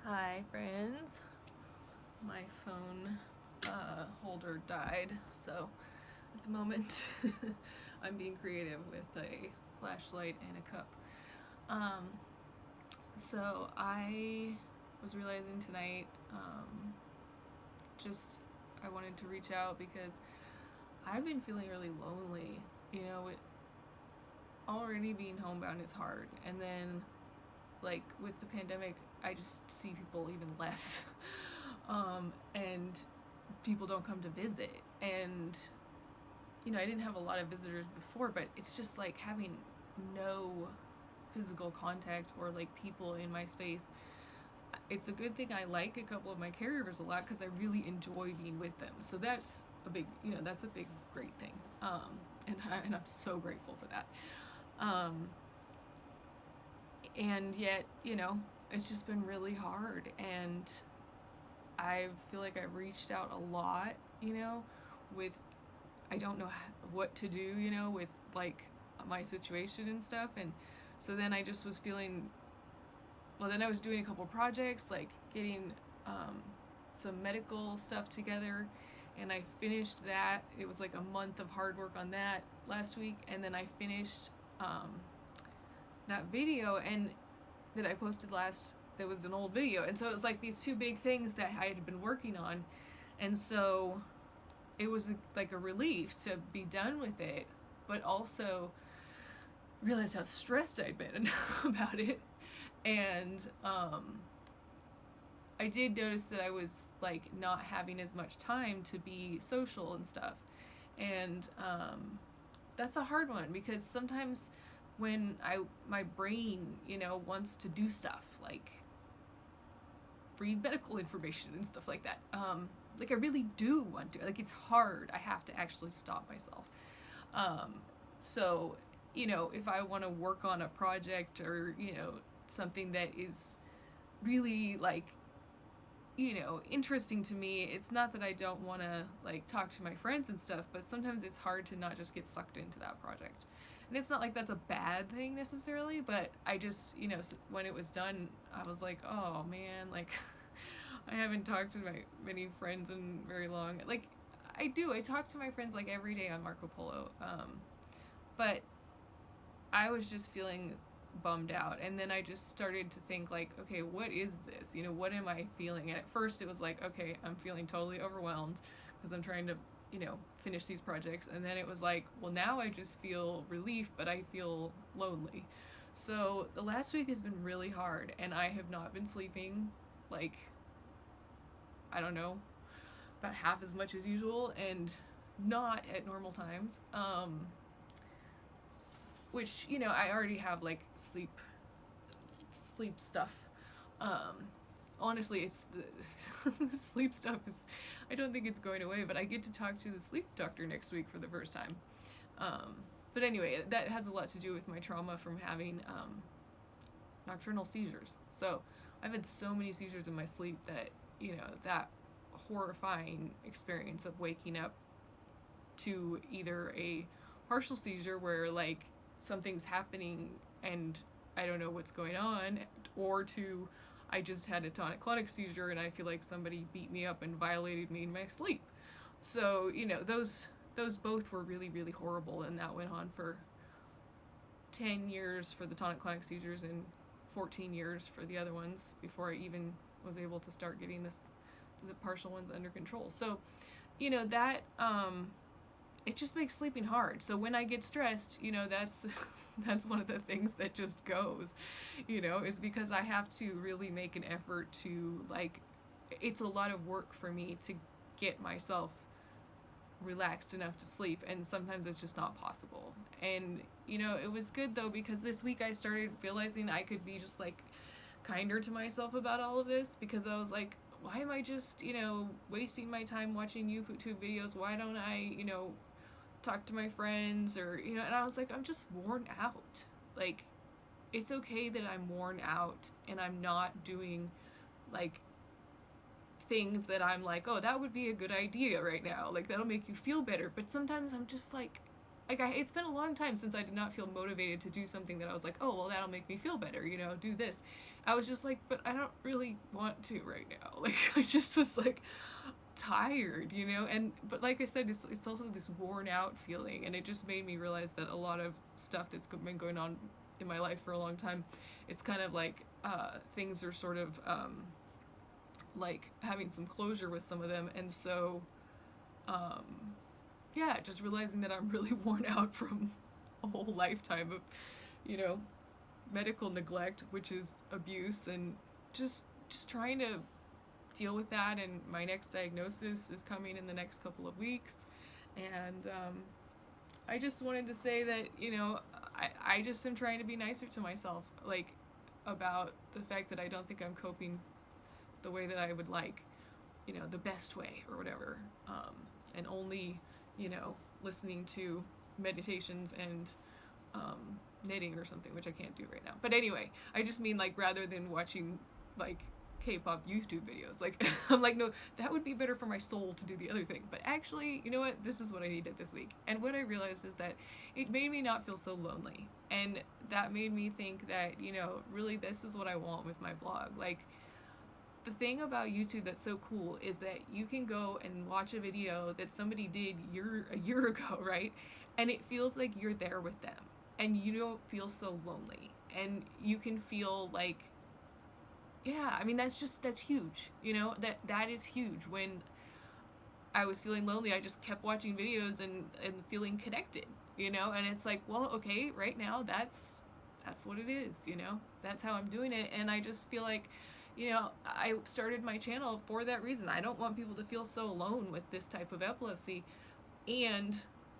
Hi friends, my phone holder died, so at the moment I'm being creative with a flashlight and a cup. Um, so I was realizing tonight, just I wanted to reach out because I've been feeling really lonely. Already being homebound is hard, and then like with the pandemic, I just see people even less. And people don't come to visit. And, I didn't have a lot of visitors before, but it's just like having no physical contact or like people in my space. It's a good thing I like a couple of my caregivers a lot because I really enjoy being with them. So that's that's a big, great thing. And I'm so grateful for that. Um, and yet, it's just been really hard. And I feel like I've reached out a lot, with I don't know what to do, with like my situation and stuff. And so then I just was feeling, well, then I was doing a couple projects, like getting some medical stuff together. And I finished that. It was like a month of hard work on that last week. And then I finished that video and that I posted last. That was an old video. And so it was like these two big things that I had been working on. And so it was like a relief to be done with it, but also realized how stressed I'd been about it. And I did notice that I was like not having as much time to be social and stuff. And that's a hard one because sometimes when my brain, wants to do stuff like read medical information and stuff like that. Like I really do want to. Like it's hard. I have to actually stop myself. So, if I want to work on a project or, something that is really like, interesting to me, it's not that I don't want to like talk to my friends and stuff, but sometimes it's hard to not just get sucked into that project. And it's not like that's a bad thing necessarily, but I just, when it was done, I was like, oh man, like I haven't talked to my many friends in very long. Like I do, I talk to my friends like every day on Marco Polo. But I was just feeling bummed out, and then I just started to think like, okay, what is this? What am I feeling? And at first it was like, okay, I'm feeling totally overwhelmed because I'm trying to, finish these projects. And then it was like, well, now I just feel relief, but I feel lonely. So the last week has been really hard, and I have not been sleeping like, I don't know, about half as much as usual, and not at normal times. Which, I already have like sleep stuff. Honestly, it's the sleep stuff is, I don't think it's going away, but I get to talk to the sleep doctor next week for the first time. But anyway, that has a lot to do with my trauma from having nocturnal seizures. So I've had so many seizures in my sleep that, that horrifying experience of waking up to either a partial seizure where like something's happening and I don't know what's going on, or to I just had a tonic-clonic seizure and I feel like somebody beat me up and violated me in my sleep. So, those both were really, really horrible, and that went on for 10 years for the tonic-clonic seizures and 14 years for the other ones before I even was able to start getting the partial ones under control. So, that it just makes sleeping hard. So when I get stressed, that's one of the things that just goes, is because I have to really make an effort to like, it's a lot of work for me to get myself relaxed enough to sleep, and sometimes it's just not possible. And it was good though because this week I started realizing I could be just like kinder to myself about all of this, because I was like, why am I just, wasting my time watching YouTube videos? Why don't I, talk to my friends? Or, and I was like, I'm just worn out. Like, it's okay that I'm worn out and I'm not doing like things that I'm like, oh, that would be a good idea right now. Like, that'll make you feel better. But sometimes I'm just like, like, it's been a long time since I did not feel motivated to do something that I was like, oh, well, that'll make me feel better, you know, do this. I was just like, but I don't really want to right now. Like, I just was like tired, you know, but like I said, it's also this worn out feeling, and it just made me realize that a lot of stuff that's been going on in my life for a long time, it's kind of like things are sort of like having some closure with some of them, and so yeah, just realizing that I'm really worn out from a whole lifetime of, you know, medical neglect, which is abuse, and just trying to deal with that. And my next diagnosis is coming in the next couple of weeks, and I just wanted to say that, you know, I just am trying to be nicer to myself, like, about the fact that I don't think I'm coping the way that I would like, you know, the best way or whatever, and only, you know, listening to meditations and knitting or something, which I can't do right now. But anyway, I just mean, like, rather than watching like K-pop YouTube videos, like, I'm like, no, that would be better for my soul to do the other thing. But actually, you know what, this is what I needed this week. And what I realized is that it made me not feel so lonely, and that made me think that, you know, really this is what I want with my vlog. Like, the thing about YouTube that's so cool is that you can go and watch a video that somebody did a year ago, right? And it feels like you're there with them, and you don't feel so lonely, and you can feel like, yeah, I mean, that's huge, you know, that is huge. When I was feeling lonely, I just kept watching videos and feeling connected, you know, and it's like, well, okay, right now that's what it is, you know, that's how I'm doing it. And I just feel like, you know, I started my channel for that reason. I don't want people to feel so alone with this type of epilepsy. And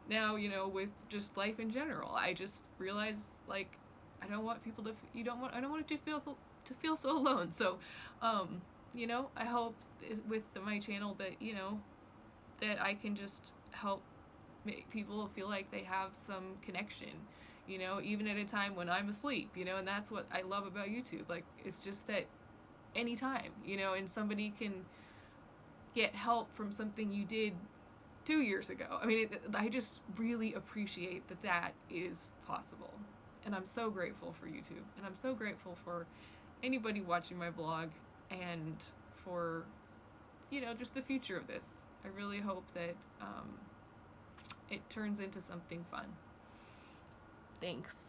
now, you know, with just life in general, I just realize, like, I don't want people to, I don't want it to feel so alone. So, you know, I hope with my channel that, you know, that I can just help make people feel like they have some connection, you know, even at a time when I'm asleep, you know. And that's what I love about YouTube. Like, it's just that anytime, you know, and somebody can get help from something you did 2 years ago. I mean, I just really appreciate that is possible. And I'm so grateful for YouTube. And I'm so grateful for anybody watching my vlog, and for, you know, just the future of this. I really hope that it turns into something fun. Thanks.